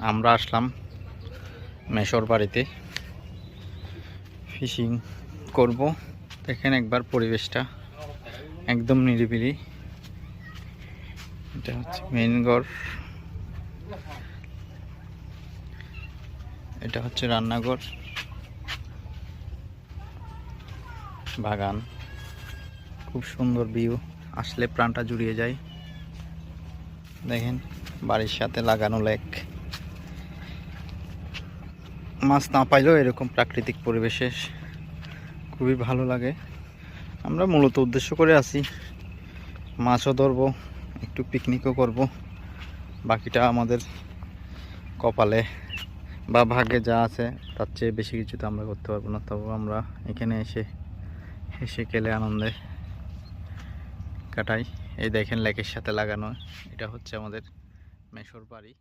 আমরা আসলাম মেশর বাড়িতে ফিশিং করব। দেখেন একবার পরিবেশটা একদম নিরিবিলি। এটা হচ্ছে মেইন ঘর, এটা হচ্ছে রান্নাঘর, বাগান, খুব সুন্দর ভিউ, আসলে প্রাণটা জুড়িয়ে যায়। দেখেন বাড়ির সাথে লাগানো লেক, মাছ না পাইলেও এরকম প্রাকৃতিক পরিবেশে খুবই ভালো লাগে। আমরা মূলত উদ্দেশ্য করে আছি মাছও ধরবো, একটু পিকনিকও করব। বাকিটা আমাদের কপালে বা ভাগ্যে যা আছে তার চেয়ে বেশি কিছু তো আমরা করতে পারবো না। তবে আমরা এখানে এসে হেসে খেলে আনন্দে কাটাই। এই দেখেন লেকের সাথে লাগানো, এটা হচ্ছে আমাদের মেশর বাড়ি।